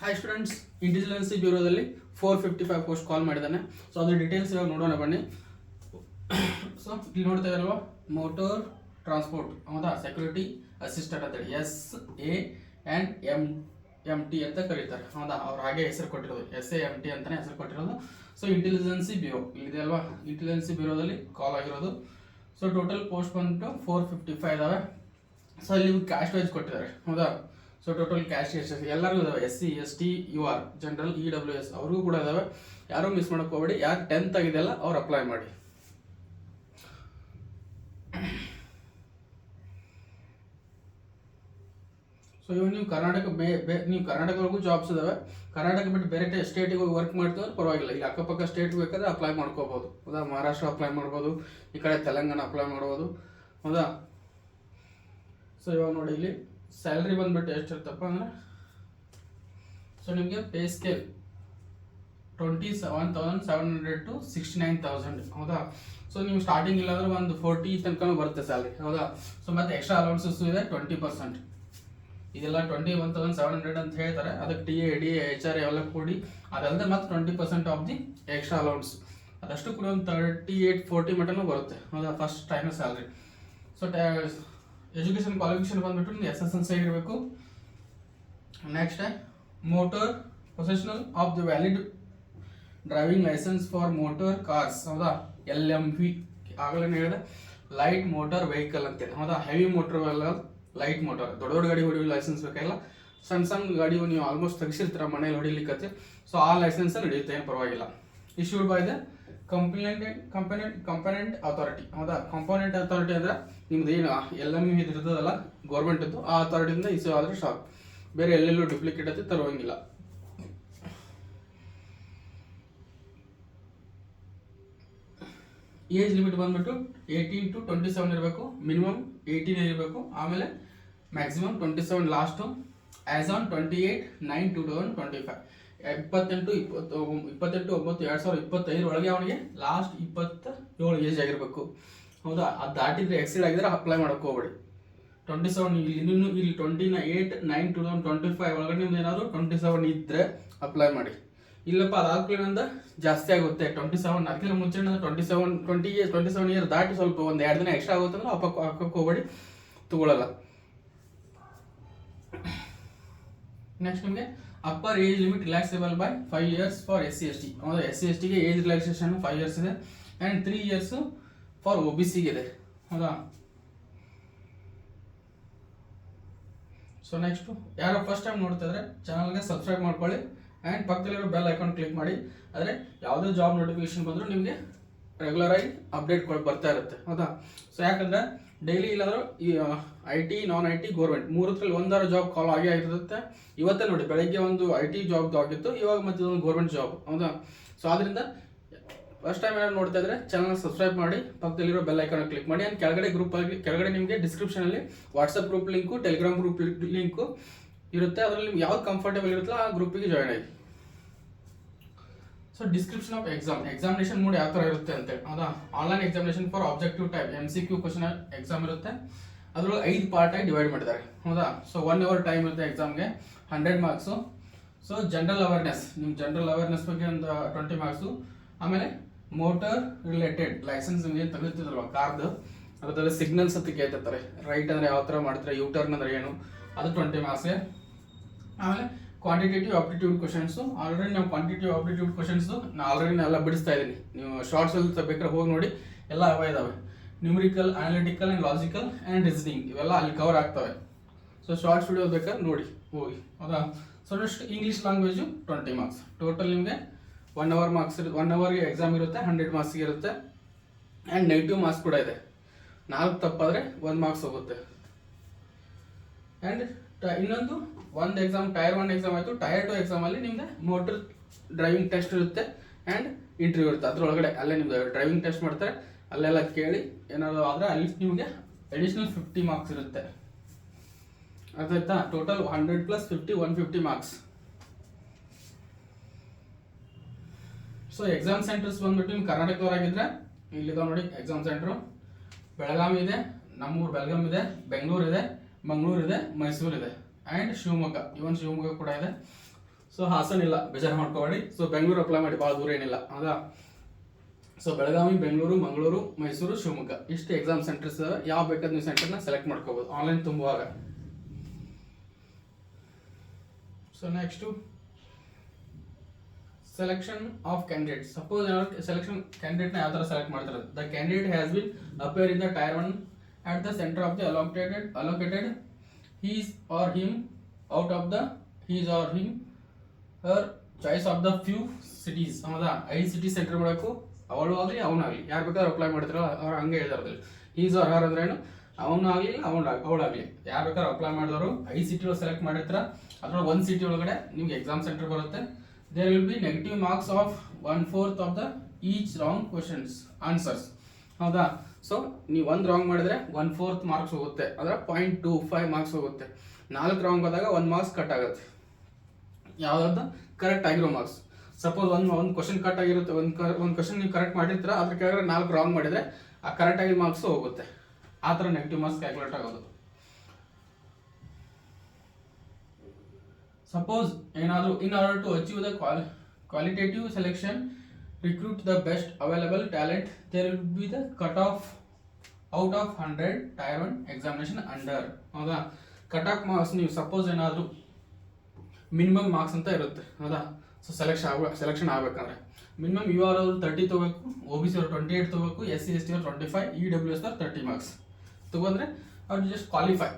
Hi students, intelligence ಬ್ಯೂರೋದಲ್ಲಿ 455 post call ಮಾಡಿದ್ದಾನೆ. So ಅದ್ರ details ಇವಾಗ ನೋಡೋಣ ಬನ್ನಿ. ಸೊ ಇಲ್ಲಿ ನೋಡ್ತಾ ಇರಲ್ವಾ, ಮೋಟರ್ ಟ್ರಾನ್ಸ್ಪೋರ್ಟ್ ಹೌದಾ, ಸೆಕ್ಯೂರಿಟಿ ಅಸಿಸ್ಟೆಂಟ್ ಅಂತೇಳಿ SAMT ಅಂತ ಕರೀತಾರೆ ಹೌದಾ. ಅವ್ರು ಹಾಗೆ ಹೆಸರು ಕೊಟ್ಟಿರೋದು SAMT ಅಂತಾನೆ ಹೆಸರು ಕೊಟ್ಟಿರೋದು. ಸೊ ಇಂಟೆಲಿಜೆನ್ಸಿ ಬ್ಯೂರೋ ಇಲ್ಲಿದೆ ಅಲ್ವಾ, ಇಂಟೆಲಿಜೆನ್ಸಿ ಬ್ಯೂರೋದಲ್ಲಿ ಕಾಲ್ ಆಗಿರೋದು. ಸೊ ಟೋಟಲ್ ಪೋಸ್ಟ್ ಬಂದ್ಬಿಟ್ಟು 455 ಇದಾವೆ. ಸೊ ಇಲ್ಲಿ ಕ್ಯಾಸ್ಟ್ ವೈಸ್ ಕೊಟ್ಟಿದ್ದಾರೆ ಹೌದಾ. ಸೊ ಟೋಟಲ್ ಕ್ಯಾಸ್ಟ್ ಎಲ್ಲರಿಗೂ ಇದಾವೆ, SC ST UR general EWS ಅವ್ರಿಗೂ ಕೂಡ ಇದಾವೆ. ಯಾರೂ ಮಿಸ್ ಮಾಡಕ್ಕೆ ಹೋಗಬೇಡಿ. ಯಾರು 10th ಆಗಿದೆಯಲ್ಲ ಅವ್ರು ಅಪ್ಲೈ ಮಾಡಿ. ಸೊ ಇವಾಗ ನೀವು ಕರ್ನಾಟಕವರೆಗೂ ಜಾಬ್ಸ್ ಇದಾವೆ. ಕರ್ನಾಟಕ ಬಿಟ್ಟು ಬೇರೆ ಸ್ಟೇಟಿಗೆ ಹೋಗಿ ವರ್ಕ್ ಮಾಡ್ತಿದ್ರೆ ಪರವಾಗಿಲ್ಲ, ಈಗ ಅಕ್ಕಪಕ್ಕ ಸ್ಟೇಟ್ ಬೇಕಾದ್ರೆ ಅಪ್ಲೈ ಮಾಡ್ಕೋಬಹುದು ಹೌದಾ. ಮಹಾರಾಷ್ಟ್ರ ಅಪ್ಲೈ ಮಾಡ್ಬೋದು, ಈ ಕಡೆ ತೆಲಂಗಾಣ ಅಪ್ಲೈ ಮಾಡ್ಬೋದು ಹೌದಾ. ಸೊ ಇವಾಗ ನೋಡಿ, ಇಲ್ಲಿ ಸ್ಯಾಲ್ರಿ ಬಂದ್ಬಿಟ್ಟು ಎಷ್ಟಿರ್ತಪ್ಪ ಅಂದರೆ, ಸೊ ನಿಮಗೆ ಪೇ ಸ್ಕೇಲ್ 27,700 to 69,000 ಹೌದಾ. ಸೊ ನೀವು ಸ್ಟಾರ್ಟಿಂಗ್ ಇಲ್ಲಾಂದ್ರೆ ಒಂದು 40 ತನಕ ಬರುತ್ತೆ ಸ್ಯಾಲ್ರಿ ಹೌದಾ. ಸೊ ಮತ್ತೆ ಎಕ್ಸ್ಟ್ರಾ ಅಲೌನ್ಸಸ್ ಇದೆ 20%. ಇದೆಲ್ಲ 21,700 ಅಂತ ಹೇಳ್ತಾರೆ. ಅದಕ್ಕೆ TA DA HR ಎಲ್ಲ ಕೂಡಿ ಅದಲ್ಲದೆ ಮತ್ತೆ 20% ಆಫ್ ದಿ ಎಕ್ಸ್ಟ್ರಾ ಅಲೌನ್ಸ್, ಅದಷ್ಟು ಕೂಡ ಒಂದು 38-40 ಮಟನೂ ಬರುತ್ತೆ ಹೌದಾ first time salary. So education qualification ಬಂದ್ಬಿಟ್ಟು SSLC ಇರಬೇಕು. Next motor possessional of the valid driving licence for motor cars ಹೌದಾ, LMV ಆಗಲೇ ಹೇಳಿದೆ. ಲೈಟ್ ಮೋಟರ್ ವೆಹಿಕಲ್ ಅಂತೇಳಿ ಹೌದಾ. ಹೆವಿ ಮೋಟರ್ ಲೈಟ್ ಮೋಟರ್, ದೊಡ್ಡ ದೊಡ್ಡ ಗಾಡಿ ಹೊಡಿಯೋ ಲೈಸೆನ್ಸ್ ಬೇಕಾಗಿಲ್ಲ. ಸಣ್ಣ ಸಣ್ಣ ಗಾಡಿ ನೀವು ಆಲ್ಮೋಸ್ಟ್ ತೆಗಿಸಿರ್ತೀರ ಮನೇಲಿ ಹೊಡಿಲಿಕ್ಕೆ. ಸೊ ಆ ಲೈಸೆನ್ಸ್ ನಡೆಯುತ್ತೆ, ಏನು ಪರವಾಗಿಲ್ಲ. Issued by the component authority ಹೌದಾ. ಕಂಪೋನೆಂಟ್ ಅಥಾರಿಟಿ ಅಂದ್ರೆ ನಿಮ್ದು ಏನು LMV ಇರ್ತದಲ್ಲ ಗೌರ್ಮೆಂಟದ್ದು, ಆ ಅಥಾರಿಟಿಯಿಂದ ಇಶ್ಯೂ ಆದರೆ ಸಾಕು. ಬೇರೆ ಎಲ್ಲೆಲ್ಲೂ ಡುಪ್ಲಿಕೇಟ್ ಐತಿ ತರುವಂಗಿಲ್ಲ. ಏಜ್ ಲಿಮಿಟ್ ಬಂದ್ಬಿಟ್ಟು 18 to 27 ಇರಬೇಕು. ಮಿನಿಮಮ್ 18 ಇರಬೇಕು. ಆಮೇಲೆ ಮ್ಯಾಕ್ಸಿಮಮ್ 27 ಲಾಸ್ಟು. ಆಸ್ ಆನ್ 28/9/2025 28/9/2025 ಒಳಗೆ ಅವನಿಗೆ ಲಾಸ್ಟ್ 27 ಏಜ್ ಆಗಿರಬೇಕು ಹೌದಾ. ಅದು ದಾಟಿದ್ರೆ ಎಕ್ಸೀಡ್ ಆಗಿದ್ರೆ ಅಪ್ಲೈ ಮಾಡೋಕೆ ಹೋಗ್ಬೇಡಿ. 27 ಇಲ್ಲಿ 28/9/2025 ಒಳಗಡೆ ನಿಮ್ದು ಏನಾದರೂ 27 ಇದ್ರೆ ಅಪ್ಲೈ ಮಾಡಿ. ಇಲ್ಲಪ್ಪ ಅದಾದ್ಮೇಲಿಂದ ಜಾಸ್ತಿ ಆಗುತ್ತೆ 27. ಅದಕ್ಕಿಂತ ಮುಂಚೆ 27 ಇಯರ್ ದಾಟಿ ಸ್ವಲ್ಪ ಒಂದು 2 ದಿನ ಎಕ್ಸ್ಟ್ರಾ ಆಗುತ್ತೆ ಅಂದ್ರೆ ಹಾಕಕ್ಕೆ ಹೋಗ್ಬೇಡಿ, ತಗೊಳ್ಳಲ್ಲ. ನೆಕ್ಸ್ಟ್ ನಿಮಗೆ upper age limit relaxable by 5 years for SC ST ಹೌದಾ. SC ST ಗೆ ಏಜ್ ರಿಲ್ಯಾಕ್ಸೇಷನ್ 5 years ಇದೆ ಆ್ಯಂಡ್ 3 years ಫಾರ್ OBC ಇದೆ ಹೌದಾ. ಸೊ ನೆಕ್ಸ್ಟು ಯಾರೋ ಫಸ್ಟ್ ಟೈಮ್ ನೋಡ್ತಾ ಇದ್ರೆ ಚಾನಲ್ಗೆ ಸಬ್ಸ್ಕ್ರೈಬ್ ಮಾಡ್ಕೊಳ್ಳಿ ಆ್ಯಂಡ್ ಪಕ್ಕದಲ್ಲಿರೋ ಬೆಲ್ ಐಕಾನ್ ಕ್ಲಿಕ್ ಮಾಡಿ. ಆದರೆ ಯಾವುದೇ ಜಾಬ್ ನೋಟಿಫಿಕೇಶನ್ ಬಂದರೂ ನಿಮಗೆ ರೆಗ್ಯುಲರ್ ಆಗಿ ಅಪ್ಡೇಟ್ ಬರ್ತಾ ಇರುತ್ತೆ ಹೌದಾ. ಸೊ ಯಾಕಂದರೆ ಡೈಲಿ ಇಲ್ಲಾದರೂ ಈ IT ನಾನ್ IT ಗೌರ್ಮೆಂಟ್ ಮೂರರಲ್ಲಿ ಒಂದಾರ ಜಾಬ್ ಕಾಲ್ ಆಗೇ ಆಗಿರುತ್ತೆ. ಇವತ್ತೇ ನೋಡಿ, ಬೆಳಗ್ಗೆ ಒಂದು IT ಜಾಬ್ ಆಗಿತ್ತು, ಇವಾಗ ಮತ್ತೆ ಒಂದು ಗೌರ್ಮೆಂಟ್ ಜಾಬ್ ಹೌದಾ. ಸೊ ಆದ್ದರಿಂದ ಫಸ್ಟ್ ಟೈಮ್ ಏನಾದ್ರು ನೋಡ್ತಾ ಇದ್ರೆ ಚಾನಲ್ ಸಬ್ಸ್ಕ್ರೈಬ್ ಮಾಡಿ, ಪಕ್ಕದಲ್ಲಿರೋ ಬೆಲ್ ಐಕಾನ್ ಕ್ಲಿಕ್ ಮಾಡಿ. ಆ್ಯಂಡ್ ಕೆಳಗಡೆ ನಿಮಗೆ ಡಿಸ್ಕ್ರಿಪ್ಷನಲ್ಲಿ WhatsApp group link, Telegram group link ಇರುತ್ತೆ. ಅದರಲ್ಲಿ ನಿಮ್ಗೆ ಯಾವ್ದು ಕಂಫರ್ಟೇಬಲ್ ಇರುತ್ತಲ್ಲ ಆ ಗ್ರೂಪಿಗೆ ಜಾಯ್ನ್ ಆಗಿ. So description of examination mode ಯಾವ ಥರ ಇರುತ್ತೆ ಅಂತೇಳಿ ಹೌದಾ. Online examination for objective type MCQ question exam ಇರುತ್ತೆ. ಅದರೊಳಗೆ 5 ಪಾರ್ಟ್ ಆಗಿ ಡಿವೈಡ್ ಮಾಡಿದ್ದಾರೆ ಹೌದಾ. ಸೊ 1 hour ಟೈಮ್ ಇರುತ್ತೆ ಎಕ್ಸಾಮ್ಗೆ, 100 ಮಾರ್ಕ್ಸು. ಸೊ ಜನರಲ್ ಅವೇರ್ನೆಸ್, ನಿಮ್ಮ ಜನರಲ್ ಅವೇರ್ನೆಸ್ ಬಗ್ಗೆ ಒಂದು 20 ಮಾರ್ಕ್ಸು. ಆಮೇಲೆ ಮೋಟರ್ ರಿಲೇಟೆಡ್ ಲೈಸೆನ್ಸ್ ನಿಮಗೆ ತೆಗೆದಿರ್ತದಲ್ವ ಕಾರ್ದು, ಅದ್ರಲ್ಲಿ ಸಿಗ್ನಲ್ಸ್ ಅಂತ ಕೇಳ್ತಿರ್ತಾರೆ. ರೈಟ್ ಅಂದರೆ ಯಾವ ಥರ ಮಾಡ್ತಾರೆ, U-turn ಅಂದರೆ ಏನು, ಅದು 20 ಮಾರ್ಕ್ಸ್ಗೆ. ಆಮೇಲೆ ಕ್ವಾಂಟಿಟೇಟಿವ್ ಆಪ್ಟಿಟ್ಯೂಡ್ ಕ್ವಶನ್ಸು. ಆಲ್ರೆಡಿ ನಾವು ಕ್ವಾಂಟಿಟೇಟಿವ್ ಆಪ್ಟಿಟ್ಯೂಡ್ ಕ್ವಶನ್ಸು ಎಲ್ಲ ಬಿಡಿಸ್ತಾ ಇದ್ದೀನಿ. ನೀವು ಶಾರ್ಟ್ಸಲ್ಲಿ ಬೇಕಾದ್ರೆ ಹೋಗಿ ನೋಡಿ, ಎಲ್ಲ ಅವೇ ಇದಾವೆ. Numerical, analytical and logical and reasoning ಇವೆಲ್ಲ ಅಲ್ಲಿ ಕವರ್ ಆಗ್ತವೆ. ಸೊ ಶಾರ್ಟ್ಸ್ ವಿಡಿಯೋ ಬೇಕಾದ್ರೆ ನೋಡಿ ಹೋಗಿ ಹೌದಾ. So next English language 20 marks. Total ನಿಮಗೆ 1 hour ಮಾರ್ಕ್ಸ್ 1 hourಗೆ ಎಕ್ಸಾಮ್ ಇರುತ್ತೆ, 100 ಮಾರ್ಕ್ಸ್ಗೆ ಇರುತ್ತೆ. ಆ್ಯಂಡ್ ನೆಗೆಟಿವ್ ಮಾರ್ಕ್ಸ್ ಕೂಡ ಇದೆ. 4 ತಪ್ಪಾದರೆ 1 ಮಾರ್ಕ್ಸ್ ಹೋಗುತ್ತೆ. ಆ್ಯಂಡ್ ಇನ್ನೊಂದು ಎಕ್ಸಾಮ್ ಟೈರ್ 1 ಎಕ್ಸಾಮ್ ಆಯಿತು. ಟೈರ್ 2 ಎಕ್ಸಾಮಲ್ಲಿ ನಿಮಗೆ ಮೋಟರ್ ಡ್ರೈವಿಂಗ್ ಟೆಸ್ಟ್ ಇರುತ್ತೆ ಆ್ಯಂಡ್ ಇಂಟರ್ವ್ಯೂ ಇರುತ್ತೆ. ಅದರೊಳಗಡೆ ಅಲ್ಲೇ ನಿಮ್ದು ಡ್ರೈವಿಂಗ್ ಟೆಸ್ಟ್ ಮಾಡ್ತಾರೆ, ಅಲ್ಲೆಲ್ಲ ಕೇಳಿ ಏನಾದರೂ ಆದರೆ ಅಲ್ಲಿ ನಿಮಗೆ ಅಡಿಷ್ನಲ್ 50 ಮಾರ್ಕ್ಸ್ ಇರುತ್ತೆ. ಅರ್ಥ ಆಯ್ತಾ. Total 100 + 50 150 marks. So exam centres ಬಂದ್ಬಿಟ್ಟು ನಿಮ್ಮ ಕರ್ನಾಟಕದವರಾಗಿದ್ದರೆ ಇಲ್ಲಿದಾವೆ ನೋಡಿ ಎಕ್ಸಾಮ್ ಸೆಂಟ್ರು. ಬೆಳಗಾವಿ ಇದೆ, ನಮ್ಮೂರು ಬೆಳಗಾಂ ಇದೆ, ಬೆಂಗಳೂರು ಇದೆ, ಮಂಗಳೂರು ಇದೆ, ಮೈಸೂರು ಇದೆ ಆ್ಯಂಡ್ ಶಿವಮೊಗ್ಗ. ಇವನ್ ಶಿವಮೊಗ್ಗ ಕೂಡ ಇದೆ. ಸೊ ಹಾಸನ ಇಲ್ಲ, ಬೇಜಾರು ಮಾಡ್ಕೋಬೇಡಿ. ಸೊ ಬೆಂಗಳೂರು ಅಪ್ಲೈ ಮಾಡಿ, ಭಾಳ ದೂರ ಏನಿಲ್ಲ ಹೌದಾ. ಸೊ ಬೆಳಗಾವಿ, ಬೆಂಗಳೂರು, ಮಂಗಳೂರು, ಮೈಸೂರು, ಶಿವಮೊಗ್ಗ ಇಷ್ಟು ಎಕ್ಸಾಮ್ ಸೆಂಟರ್ಸ್. ಯಾವ ಬೇಕಾದ ನೀವು ಸೆಂಟರ್ನ ಸೆಲೆಕ್ಟ್ ಮಾಡ್ಕೋಬೋದು ಆನ್ಲೈನ್ ತುಂಬುವಾಗ. So next selection of candidate. Suppose ಏನಾದ್ರು ಸೆಲೆಕ್ಷನ್ ಕ್ಯಾಂಡಿಡೇಟ್ನ ಯಾವ ಥರ ಸೆಲೆಕ್ಟ್ ಮಾಡ್ತಾರೆ. The candidate has been appear in the tier 1 at the center of the allocated his or him out of the his or him her choice of the few cities. ಹೌದಾ, 5 city centre ಮಾಡಬೇಕು. ಅವಳು ಆಗಲಿ ಅವನಾಗಲಿ, ಯಾರು ಬೇಕಾದ್ರೂ apply ಮಾಡ್ತಾರಲ್ಲ ಅವ್ರು ಹಂಗೆ ಹೇಳ್ತಾರೆ. ಈಸ್ ಆರ್ ಹರ್ ಅಂದ್ರೆ ಏನು, ಅವನು ಆಗಲಿ ಅವಳಾಗಲಿ ಯಾರು ಬೇಕಾದ್ರೂ ಅಪ್ಲೈ ಮಾಡಿದವರು 5 ಸಿಟಿ ಸೆಲೆಕ್ಟ್ ಮಾಡಿರ್ತಾರ. ಅದ್ರೊಳಗೆ 1 ಸಿಟಿ ಒಳಗಡೆ ನಿಮ್ಗೆ ಎಕ್ಸಾಮ್ ಸೆಂಟರ್ ಬರುತ್ತೆ. There will be negative marks of 1/4 of the each wrong questions answers. ಹೌದಾ, ಸೊ ನೀವು 1 ರಾಂಗ್ ಮಾಡಿದ್ರೆ 1/4 ಮಾರ್ಕ್ಸ್ ಹೋಗುತ್ತೆ, ಅದರ 0.25 ಮಾರ್ಕ್ಸ್ ಹೋಗುತ್ತೆ. 4 ರಾಂಗ್ ಹೋದಾಗ 1 ಮಾರ್ಕ್ಸ್ ಕಟ್ ಆಗುತ್ತೆ. ಯಾವುದಾದ್ರು ಕರೆಕ್ಟ್ ಆಗಿರೋ ಮಾರ್ಕ್ಸ್. ಸಪೋಸ್ ಒಂದು ಕ್ವಶನ್ ಕಟ್ ಆಗಿರುತ್ತೆ, ಒಂದು ಕ್ವಶನ್ ನೀವು ಕರೆಕ್ಟ್ ಮಾಡಿರ್ತೀರ, ಅದ್ರ ಕೆಳಗಡೆ 4 ರಾಂಗ್ ಮಾಡಿದ್ರೆ ಆ ಕರೆಕ್ಟ್ ಆಗಿರೋ ಮಾರ್ಕ್ಸ್ ಹೋಗುತ್ತೆ. ಆ ಥರ ನೆಗೆಟಿವ್ ಮಾರ್ಕ್ಸ್ ಕ್ಯಾಲ್ಕುಲೇಟ್ ಆಗೋದು. ಸಪೋಸ್ ಏನಾದರೂ in order to achieve the qualitative selection, recruit the best available talent, there will be the cut off out of 100 tier 1 examination under. ಹೌದಾ, ಕಟ್ ಆಫ್ ಮಾರ್ಕ್ಸ್ ನೀವು suppose ಏನಾದರೂ minimum marks ಅಂತ ಇರುತ್ತೆ. ಹೌದಾ, so selection ಆಗಬೇಕಂದ್ರೆ minimum you are ಅವರು 30 ತೊಗೋಬೇಕು, OBC ಅವರು 28 ತೊಗೋಬೇಕು, SC ST ಅವರು 25, EWS ಅವರು 30 ಮಾರ್ಕ್ಸ್ ತೊಗೊಂಡ್ರೆ ಅವ್ರು ಜಸ್ಟ್ ಕ್ವಾಲಿಫೈ.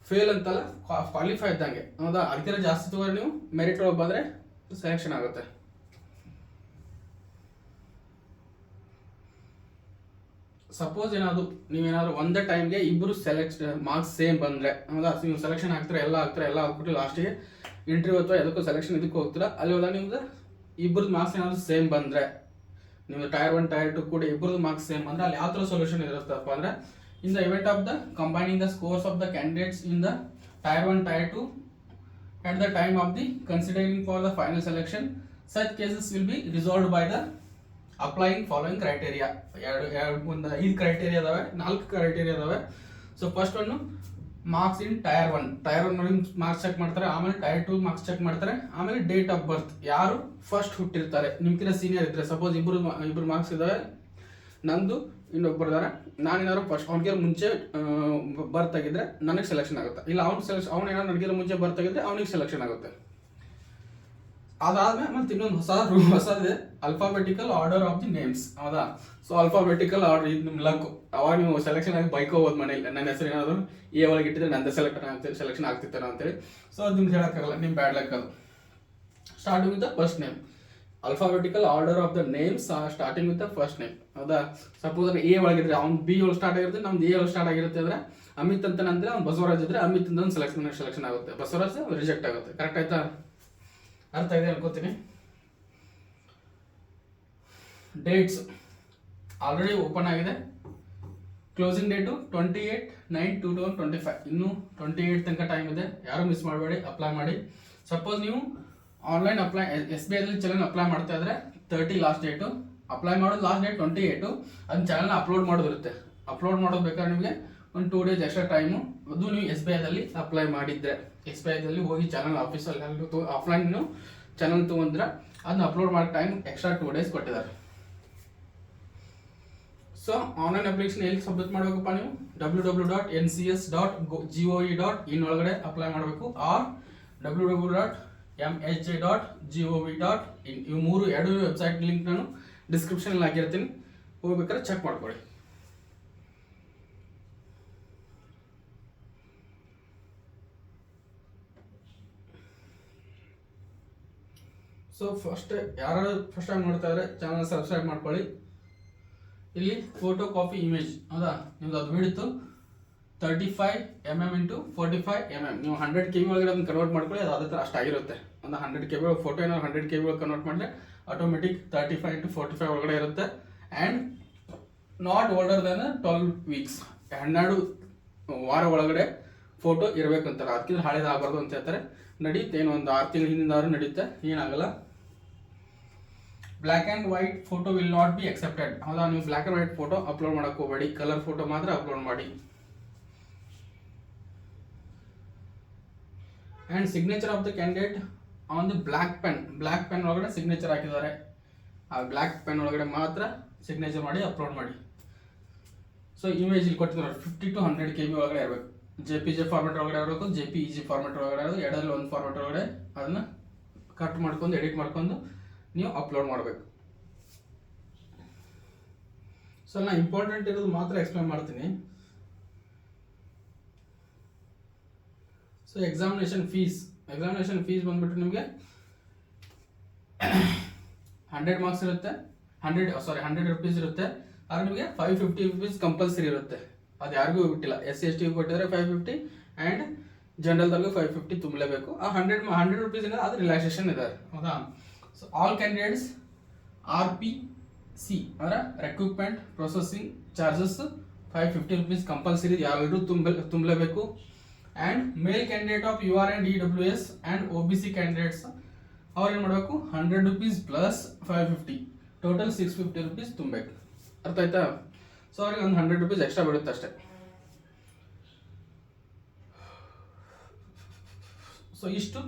ಫೇಲ್ ಅಂತಲ್ಲ, ಕ್ವಾಲಿಫೈ ಇದ್ದಂಗೆ. ಹೌದಾ, ಅದಕ್ಕಿಂತ ಜಾಸ್ತಿ ತೊಗೊಂಡ್ರೆ ನೀವು ಮೆರಿಟ್ ಒಳಗೆ ಬಂದರೆ ಸೆಲೆಕ್ಷನ್ ಆಗುತ್ತೆ. ಸಪೋಸ್ ನೀವೇನಾದ್ರು ಒಂದೇ ಟೈಮ್ಗೆ ಇಬ್ಬರು ಮಾರ್ಕ್ಸ್ ಸೇಮ್ ಬಂದರೆ, ಹೌದಾ, ನೀವು ಸೆಲೆಕ್ಷನ್ ಆಗ್ತೀರಾ, ಎಲ್ಲ ಆಗ್ಬಿಟ್ಟು ಲಾಸ್ಟಿಗೆ ಇಂಟರ್ವ್ಯೂ ಅಥವಾ ಯಾವುದಕ್ಕೂ ಸೆಲೆಕ್ಷನ್ ಇದಕ್ಕೆ ಹೋಗ್ತೀರಾ. ಅಲ್ಲಿ ಹೋದಾಗ ನಿಮ್ದು ಇಬ್ಬರದ್ದು ಮಾರ್ಕ್ಸ್ ಏನಾದ್ರು ಸೇಮ್ ಬಂದರೆ, ನಿಮ್ದು ಟೈರ್ 1 ಟೈರ್ 2 ಕೂಡ ಇಬ್ಬರದ್ದು ಮಾರ್ಕ್ಸ್ ಸೇಮ್ ಬಂದರೆ ಅಲ್ಲಿ ಯಾವ ಥರ ಸೊಲ್ಯೂಷನ್ ಇರುತ್ತಪ್ಪ ಅಂದರೆ, in the event of the combining the scores of the candidates in the tier 1 tyre 2 at the time of the considering for the final selection, such cases will be resolved by the applying following criteria. ಒಂದು 5 criteria ಅದಾವೆ, 4 criteria ಅದಾವೆ. So first ಒಂದು marks in tyre 1 ನೋಡಿ marks check ಮಾಡ್ತಾರೆ. ಆಮೇಲೆ tyre 2 marks check ಮಾಡ್ತಾರೆ. ಆಮೇಲೆ date of birth, ಯಾರು ಫಸ್ಟ್ ಹುಟ್ಟಿರ್ತಾರೆ ನಿಮ್ಗಿಂತ ಸೀನಿಯರ್ ಇದ್ರೆ. ಸಪೋಸ್ ಇಬ್ರು ಮಾರ್ಕ್ಸ್ ಇದಾವೆ, ನಂದು ಇನ್ನೊಬ್ಬರು ಇದಾರೆ, ನಾನೇನಾದ್ರು ಫಸ್ಟ್ ಅವ್ನಿಗೆ ಮುಂಚೆ ಬರ್ತ್ ಆಗಿದ್ರೆ ನನಗೆ ಸೆಲೆಕ್ಷನ್ ಆಗುತ್ತೆ. ಇಲ್ಲ ಅವ್ನು ಏನಾದ್ರು ನನಗಿಂತ ಮುಂಚೆ ಬರ್ತ್ ಆಗಿದ್ರೆ ಅವನಿಗೆ ಸೆಲೆಕ್ಷನ್ ಆಗುತ್ತೆ. ಅದಾದ್ಮೇಲೆ ಮತ್ತೆ ಇನ್ನೊಂದು ಹೊಸದಿದೆ, alphabetical order of the names. ಹೌದಾ, ಸೊ ಅಲ್ಫಾಬೆಟಿಕಲ್ ಆರ್ಡರ್ ಇದು ನಿಮ್ಮ ಲಕ್. ಅವಾಗ ನೀವು ಸೆಲೆಕ್ಷನ್ ಆಗಿ ಬೈಕೋಬೋದು ಮನೇಲಿ, ನನ್ನ ಹೆಸರು ಏನಾದ್ರು ಎ ಒಳಗೆ ಇಟ್ಟಿದ್ರೆ ನಂದು ಸೆಲೆಕ್ಷನ್ ಆಗ್ತಿರ್ತಾನೆ ಅಂತೇಳಿ. ಸೊ ಅದು ನಿಮ್ಗೆ ಹೇಳೋಕ್ಕಾಗಲ್ಲ, ನಿಮ್ಮ ಬ್ಯಾಡ್ ಲಕ್ ಅದು. Starting with the first name, alphabetical order of the names starting with the first name. ಹೌದಾ, ಸಪೋಸ್ ಎ ಒಳಗಿದ್ರೆ ಅವ್ನು B ಒಳಗೆ ಸ್ಟಾರ್ಟ್ ಆಗಿರುತ್ತೆ, ನಮ್ದು A ಒಳಗೆ ಸ್ಟಾರ್ಟ್ ಆಗಿರುತ್ತೆ. ಅಂದರೆ ಅಮಿತ್ ಅಂತ ಅಂದ್ರೆ ಅವ್ನು ಬಸವರಾಜ್ ಇದ್ರೆ ಅಮಿತ್ ಅಂತ ಸೆಲೆಕ್ಷನ್ ಆಗುತ್ತೆ, ಬಸವರಾಜ್ ರಿಜೆಕ್ಟ್ ಆಗುತ್ತೆ. ಕರೆಕ್ಟ್ ಆಯ್ತಾ? ಅರ್ಥ ಇದೆ ಅನ್ಕೋತೀನಿ. ಡೇಟ್ಸ್ ಆಲ್ರೆಡಿ ಓಪನ್ ಆಗಿದೆ. Closing date 28/9/2025. ಇನ್ನೂ 28 ತನಕ ಟೈಮ್ ಇದೆ. ಯಾರು ಮಿಸ್ ಮಾಡಬೇಡಿ, ಅಪ್ಲೈ ಮಾಡಿ. ಸಪೋಸ್ ನೀವು ಆನ್ಲೈನ್ SBIದಲ್ಲಿ ಚಲನ್ ಅಪ್ಲೈ ಮಾಡ್ತಾ ಇದ್ರೆ 30 ಲಾಸ್ಟ್ ಡೇಟು. ಅಪ್ಲೈ ಮಾಡೋದು ಲಾಸ್ಟ್ ಡೇಟ್ 28. ಅದನ್ನ ಚಾನಲ್ನ ಅಪ್ಲೋಡ್ ಮಾಡೋದಿರುತ್ತೆ. ಅಪ್ಲೋಡ್ ಮಾಡೋದು ಬೇಕಾದ್ರೆ ನಿಮಗೆ ಒಂದು 2 ಡೇಸ್ ಎಕ್ಸ್ಟ್ರಾ ಟೈಮು. ಅದು ನೀವು SBIದಲ್ಲಿ ಅಪ್ಲೈ ಮಾಡಿದ್ರೆ, SBIದಲ್ಲಿ ಹೋಗಿ ಚಾನಲ್ ಆಫೀಸಲ್ಲಿ ಆಫ್ಲೈನ್ ಚಾನಲ್ ತೊಗೊಂಡ್ರೆ ಅದನ್ನ ಅಪ್ಲೋಡ್ ಮಾಡೋ ಟೈಮ್ ಎಕ್ಸ್ಟ್ರಾ 2 ಡೇಸ್ ಕೊಟ್ಟಿದ್ದಾರೆ. ಸೊ ಆನ್ಲೈನ್ ಅಪ್ಲಿಕೇಶನ್ ಎಲ್ಲಿ ಸಬ್ಮಿಟ್ ಮಾಡಬೇಕಪ್ಪ ನೀವು? www.ncs.gov.in ಒಳಗಡೆ ಅಪ್ಲೈ ಮಾಡಬೇಕು, ಆರ್ www.mhj.gov.in. ಇವು ಎರಡು ವೆಬ್ಸೈಟ್ ಲಿಂಕ್ ನಾನು ಡಿಸ್ಕ್ರಿಪ್ಷನಲ್ಲಿ ಹಾಕಿರ್ತೀನಿ, ಹೋಗ್ಬೇಕಾದ್ರೆ ಚೆಕ್ ಮಾಡ್ಕೊಳ್ಳಿ. ಸೊ ಯಾರು ಫಸ್ಟ್ ಟೈಮ್ ನೋಡ್ತಾ ಇದ್ರೆ ಚಾನಲ್ ಸಬ್ಸ್ಕ್ರೈಬ್ ಮಾಡ್ಕೊಳ್ಳಿ. ಇಲ್ಲಿ ಫೋಟೋ ಕಾಪಿ ಇಮೇಜ್, ಹೌದಾ, ನಿಮ್ದು ಅದು ಬಿಡ್ತು 35 mm × 45 mm. ನೀವು 100 KB ಒಳಗಡೆ ಅದನ್ನು ಕನ್ವರ್ಟ್ ಮಾಡ್ಕೊಳ್ಳಿ, ಅದು ಅದೇ ಥರ ಅಷ್ಟಾಗಿರುತ್ತೆ. ಒಂದು 100 KB ಫೋಟೋ ಏನಾದ್ರು 100 KB ಒಳಗೆ ಕನ್ವರ್ಟ್ ಮಾಡಿದ್ರೆ ಆಟೋಮೆಟಿಕ್ 35 × 45 ಒಳಗಡೆ ಇರುತ್ತೆ. And not older than 12 weeks, 12 ವಾರ ಒಳಗಡೆ ಫೋಟೋ ಇರಬೇಕಂತಾರೆ. ಅದಕ್ಕಿಂತ ಹಳೇದಾಗಬಾರ್ದು ಅಂತ ಹೇಳ್ತಾರೆ. ನಡೀತೇನು, ಒಂದು 6 ತಿಂಗಳ ಹಿಂದಿಂದಾದ್ರೂ ನಡೀತೆ, ಏನಾಗಲ್ಲ. Black and white photo will not be accepted. ಹೌದಾ, ನೀವು black and white photo upload ಮಾಡೋಕೆ ಹೋಗಬೇಡಿ, ಕಲರ್ ಫೋಟೋ ಮಾತ್ರ ಅಪ್ಲೋಡ್ ಮಾಡಿ. And signature of the candidate on the black pen ಒಳಗಡೆ ಸಿಗ್ನೇಚರ್ ಹಾಕಿದ್ದಾರೆ. ಆ ಬ್ಲ್ಯಾಕ್ ಪೆನ್ ಒಳಗಡೆ ಮಾತ್ರ ಸಿಗ್ನೇಚರ್ ಮಾಡಿ ಅಪ್ಲೋಡ್ ಮಾಡಿ. ಸೊ ಇಮೇಜ್ ಇಲ್ಲಿ ಕೊಟ್ಟಿದ್ದಾರೆ 50 to 100 KB ಒಳಗಡೆ ಇರಬೇಕು. JPG ಫಾರ್ಮೆಟ್ ಒಳಗಡೆ ಇರಬೇಕು, JPEG ಫಾರ್ಮೆಟ್ ಒಳಗಡೆ ಇರೋದು, ಎರಡರಲ್ಲಿ ಒಂದು ಫಾರ್ಮೆಟ್ ಒಳಗಡೆ ಅದನ್ನು ಕಟ್ ಮಾಡ್ಕೊಂಡು ಎಡಿಟ್ ಮಾಡ್ಕೊಂಡು ನೀವು ಅಪ್ಲೋಡ್ ಮಾಡಬೇಕು. ಸೊ ನಾನು ಇಂಪಾರ್ಟೆಂಟ್ ಇರೋದು ಮಾತ್ರ ಎಕ್ಸ್ಪ್ಲೇನ್ ಮಾಡ್ತೀನಿ. ಸೊ ಎಕ್ಸಾಮಿನೇಷನ್ ಫೀಸ್ ಬಂದ್ಬಿಟ್ಟು ನಿಮಗೆ 100 ಮಾರ್ಕ್ಸ್ ಇರುತ್ತೆ, 100 rupees ಇರುತ್ತೆ. ಆದರೆ ನಿಮಗೆ 550 rupees ಕಂಪಲ್ಸರಿ ಇರುತ್ತೆ. ಅದು ಯಾರಿಗೂ ಬಿಟ್ಟಿಲ್ಲ. SC/ST ಕೊಟ್ಟಿದ್ದಾರೆ 550 ಆ್ಯಂಡ್ ಜನರಲ್ದಲ್ಲೂ 550 ತುಂಬಲೇಬೇಕು. ಆ 100 rupees ಇದೆ, ಅದು ರಿಲ್ಯಾಕ್ಸೇಷನ್ ಇದೆ, ಹೌದಾ. ಸೊ ಆಲ್ ಕ್ಯಾಂಡಿಡೇಟ್ಸ್ RPC ಅಂದರೆ recruitment processing charges 550 rupees compulsory ಯಾರು ತುಂಬಲೇಬೇಕು. And male candidate of UR and EWS and OBC candidates ಅವ್ರು ಏನು ಮಾಡಬೇಕು 100 rupees ಪ್ಲಸ್ 550 ಟೋಟಲ್ 650 rupees ತುಂಬಬೇಕು. ಅರ್ಥ ಆಯ್ತಾ. ಸೊ ಅವ್ರಿಗೆ ಒಂದು 100 rupees ಎಕ್ಸ್ಟ್ರಾ ಬೀಳುತ್ತೆ ಅಷ್ಟೇ. ಸೊ ಇಷ್ಟು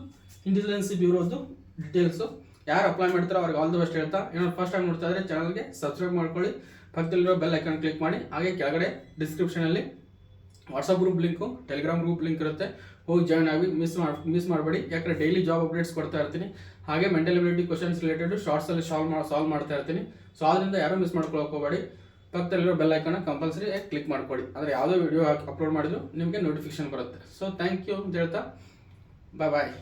ಇಂಟೆಲಿಜೆನ್ಸಿ ಬ್ಯೂರೋದು ಡೀಟೇಲ್ಸು. ಯಾರು ಅಪ್ಲೈ ಮಾಡ್ತಾರೋ ಅವ್ರಿಗೆ ಆಲ್ ದ ಬೆಸ್ಟ್ ಹೇಳ್ತಾ, ಏನಾದ್ರು ಫಸ್ಟ್ ಟೈಮ್ ನೋಡ್ತಾ ಇದ್ರೆ ಚಾನಲ್ಗೆ ಸಬ್ಸ್ಕ್ರೈಬ್ ಮಾಡ್ಕೊಳ್ಳಿ, ಪಕ್ಕದಲ್ಲಿರೋ ಬೆಲ್ ಐಕಾನ್ ಕ್ಲಿಕ್ ಮಾಡಿ. ಹಾಗೆ ಕೆಳಗಡೆ ಡಿಸ್ಕ್ರಿಪ್ಷನಲ್ಲಿ WhatsApp group link, Telegram group link ಇರುತ್ತೆ, ಹೋಗಿ ಜಾಯ್ನ್ ಆಗಿ ಮಿಸ್ ಮಾಡಬೇಡಿ. ಯಾಕಂದರೆ ಡೈಲಿ ಜಾಬ್ ಅಪ್ಡೇಟ್ಸ್ ಕೊಡ್ತಾ ಇರ್ತೀನಿ. ಹಾಗೆ ಮೆಂಟಲ್ ಎಬಿಲಿಟಿ ಕ್ವಶನ್ಸ್ ರಿಲೇಟೆಡ್ ಶಾರ್ಟ್ಸಲ್ಲಿ ಸಾಲ್ವ್ ಮಾಡ್ತಾ ಇರ್ತೀನಿ. ಸೊ ಅದರಿಂದ ಯಾರೂ ಮಿಸ್ ಮಾಡ್ಕೊಳ್ಳೋಕೆ ಹೋಗಬೇಡಿ. ಪಕ್ಕದಲ್ಲಿರೋ ಬೆಲ್ ಐಕಾನ ಕಂಪಲ್ಸರಿ ಕ್ಲಿಕ್ ಮಾಡ್ಕೊಳ್ಳಿ. ಅಂದರೆ ಯಾವುದೇ ವಿಡಿಯೋ ಅಪ್ಲೋಡ್ ಮಾಡಿದ್ರು ನಿಮಗೆ ನೋಟಿಫಿಕೇಶನ್ ಬರುತ್ತೆ. ಸೊ ಥ್ಯಾಂಕ್ ಯು ಅಂತ ಹೇಳ್ತಾ ಬಾಯ್.